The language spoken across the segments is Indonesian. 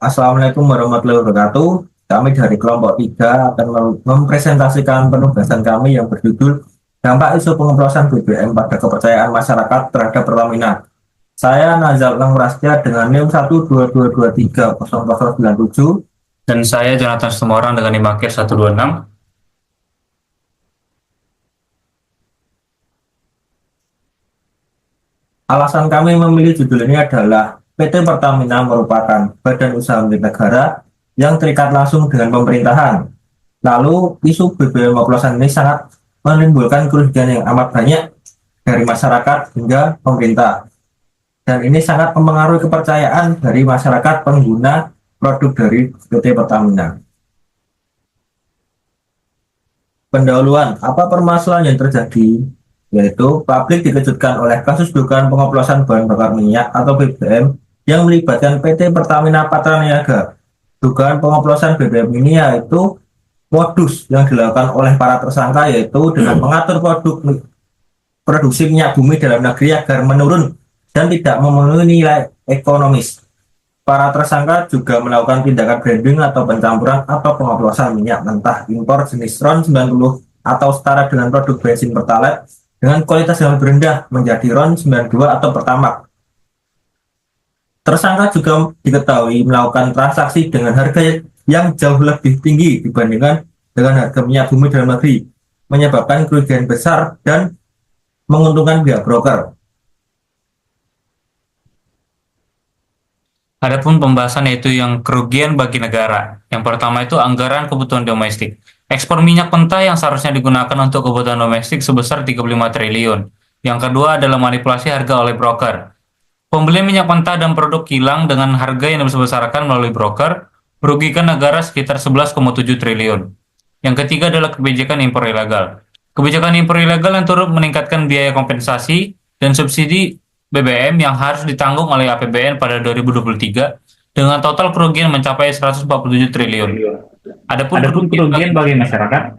Assalamualaikum warahmatullahi wabarakatuh. Kami dari kelompok 3 akan mempresentasikan penugasan kami yang berjudul Dampak Isu Pengoplosan BBM pada Kepercayaan Masyarakat Terhadap Pertamina. Saya Nazal Langurastia dengan NIM 122230097. Dan saya Jonathan Sumorang dengan NIM 126. Alasan kami memilih judul ini adalah PT Pertamina merupakan badan usaha milik negara yang terikat langsung dengan pemerintahan. Lalu isu BBM oplosan ini sangat menimbulkan kerugian yang amat banyak dari masyarakat hingga pemerintah. Dan ini sangat mempengaruhi kepercayaan dari masyarakat pengguna produk dari PT Pertamina. Pendahuluan, apa permasalahan yang terjadi? Yaitu publik dikejutkan oleh kasus dugaan pengoplosan bahan bakar minyak atau BBM yang melibatkan PT Pertamina Patraniaga. Dugaan pengoplosan BBM ini yaitu modus yang dilakukan oleh para tersangka yaitu dengan mengatur produksi minyak bumi dalam negeri agar menurun dan tidak memenuhi nilai ekonomis. Para tersangka juga melakukan tindakan branding atau pencampuran atau pengoplosan minyak mentah impor jenis RON 90 atau setara dengan produk bensin Pertalite dengan kualitas yang lebih rendah menjadi RON 92 atau Pertamax. Tersangka juga diketahui melakukan transaksi dengan harga yang jauh lebih tinggi dibandingkan dengan harga minyak bumi dalam negeri, menyebabkan kerugian besar dan menguntungkan pihak broker. Adapun pembahasan yaitu yang kerugian bagi negara. Yang pertama itu anggaran kebutuhan domestik. Ekspor minyak mentah yang seharusnya digunakan untuk kebutuhan domestik sebesar 35 triliun. Yang kedua adalah manipulasi harga oleh broker. Pembelian minyak mentah dan produk kilang dengan harga yang dibesarkan melalui broker merugikan negara sekitar 11,7 triliun. Yang ketiga adalah kebijakan impor ilegal. Kebijakan impor ilegal yang turut meningkatkan biaya kompensasi dan subsidi BBM yang harus ditanggung oleh APBN pada 2023 dengan total kerugian mencapai 147 triliun. Adapun kerugian bagi masyarakat,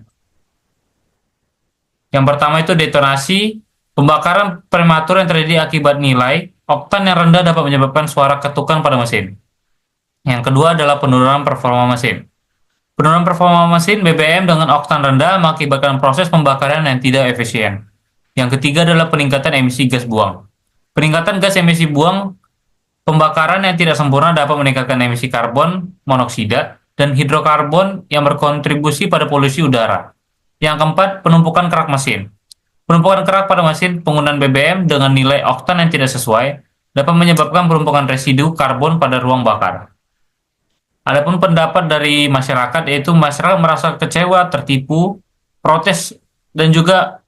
yang pertama itu detonasi, pembakaran prematur yang terjadi akibat nilai oktan yang rendah dapat menyebabkan suara ketukan pada mesin. Yang kedua adalah penurunan performa mesin. Penurunan performa mesin BBM dengan oktan rendah mengakibatkan proses pembakaran yang tidak efisien. Yang ketiga adalah peningkatan emisi gas buang. Peningkatan gas emisi buang pembakaran yang tidak sempurna dapat meningkatkan emisi karbon monoksida dan hidrokarbon yang berkontribusi pada polusi udara. Yang keempat, penumpukan kerak mesin. Penumpukan kerak pada mesin penggunaan BBM dengan nilai oktan yang tidak sesuai dapat menyebabkan penumpukan residu karbon pada ruang bakar. Adapun pendapat dari masyarakat yaitu masyarakat merasa kecewa, tertipu, protes, dan juga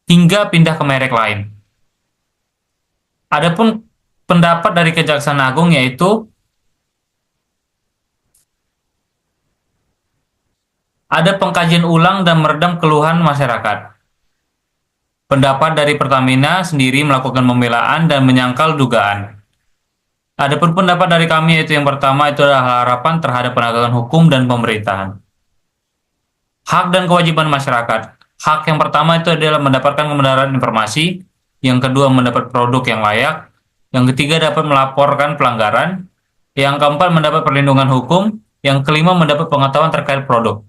hingga pindah ke merek lain. Adapun pendapat dari Kejaksaan Agung yaitu ada pengkajian ulang dan meredam keluhan masyarakat. Pendapat dari Pertamina sendiri melakukan pembelaan dan menyangkal dugaan. Adapun pendapat dari kami yaitu yang pertama itu adalah harapan terhadap penegakan hukum dan pemerintahan. Hak dan kewajiban masyarakat. Hak yang pertama itu adalah mendapatkan kebenaran informasi, yang kedua mendapat produk yang layak, yang ketiga dapat melaporkan pelanggaran, yang keempat mendapat perlindungan hukum, yang kelima mendapat pengetahuan terkait produk.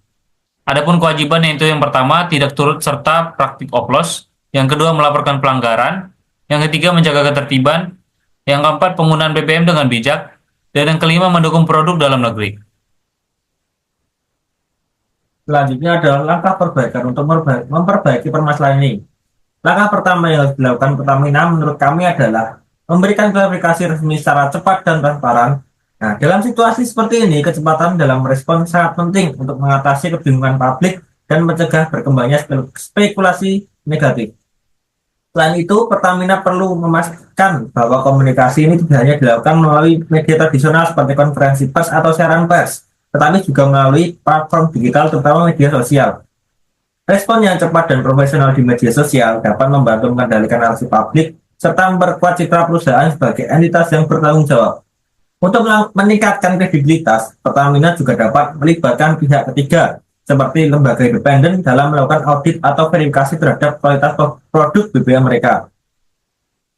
Adapun kewajiban yaitu yang pertama tidak turut serta praktik oplos, yang kedua melaporkan pelanggaran, yang ketiga menjaga ketertiban, yang keempat penggunaan BBM dengan bijak, dan yang kelima mendukung produk dalam negeri. Selanjutnya adalah langkah perbaikan untuk memperbaiki permasalahan ini. Langkah pertama yang harus dilakukan Pertamina menurut kami adalah memberikan klarifikasi resmi secara cepat dan transparan. Nah, dalam situasi seperti ini, kecepatan dalam respon sangat penting untuk mengatasi kebingungan publik dan mencegah berkembangnya spekulasi negatif. Selain itu, Pertamina perlu memastikan bahwa komunikasi ini tidak hanya dilakukan melalui media tradisional seperti konferensi pers atau siaran pers, tetapi juga melalui platform digital terutama media sosial. Respon yang cepat dan profesional di media sosial dapat membantu mengendalikan narasi publik serta memperkuat citra perusahaan sebagai entitas yang bertanggung jawab. Untuk meningkatkan kredibilitas, Pertamina juga dapat melibatkan pihak ketiga seperti lembaga independen dalam melakukan audit atau verifikasi terhadap kualitas produk BBM mereka.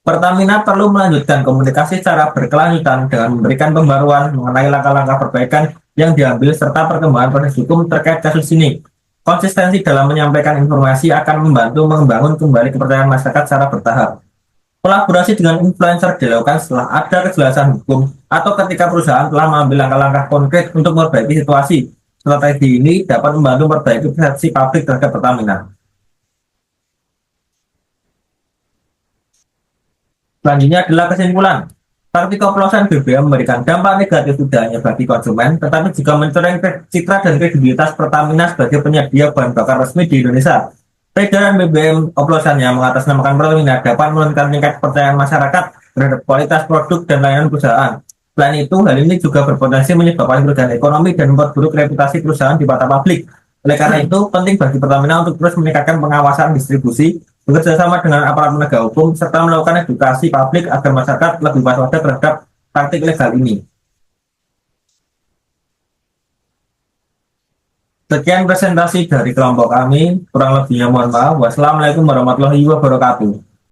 Pertamina perlu melanjutkan komunikasi secara berkelanjutan dengan memberikan pembaruan mengenai langkah-langkah perbaikan yang diambil serta perkembangan proses hukum terkait kasus ini. Konsistensi dalam menyampaikan informasi akan membantu membangun kembali kepercayaan masyarakat secara bertahap. Kolaborasi dengan influencer dilakukan setelah ada kejelasan hukum atau ketika perusahaan telah mengambil langkah-langkah konkret untuk memperbaiki situasi. Strategi ini dapat membantu memperbaiki persepsi publik terhadap Pertamina. Selanjutnya adalah kesimpulan. Praktik oplosan BBM memberikan dampak negatif tidak hanya bagi konsumen, tetapi juga mencoreng citra dan kredibilitas Pertamina sebagai penyedia bahan bakar resmi di Indonesia. Peredaran BBM oplosan yang mengatasnamakan Pertamina dapat menurunkan tingkat kepercayaan masyarakat terhadap kualitas produk dan layanan perusahaan. Selain itu, hal ini juga berpotensi menyebabkan kerugian ekonomi dan memperburuk reputasi perusahaan di mata publik. Oleh karena itu, penting bagi Pertamina untuk terus meningkatkan pengawasan distribusi, bekerja sama dengan aparat penegak hukum, serta melakukan edukasi publik agar masyarakat lebih waspada terhadap praktik legal ini. Sekian presentasi dari kelompok kami, kurang lebihnya mohon maaf. Wassalamualaikum warahmatullahi wabarakatuh.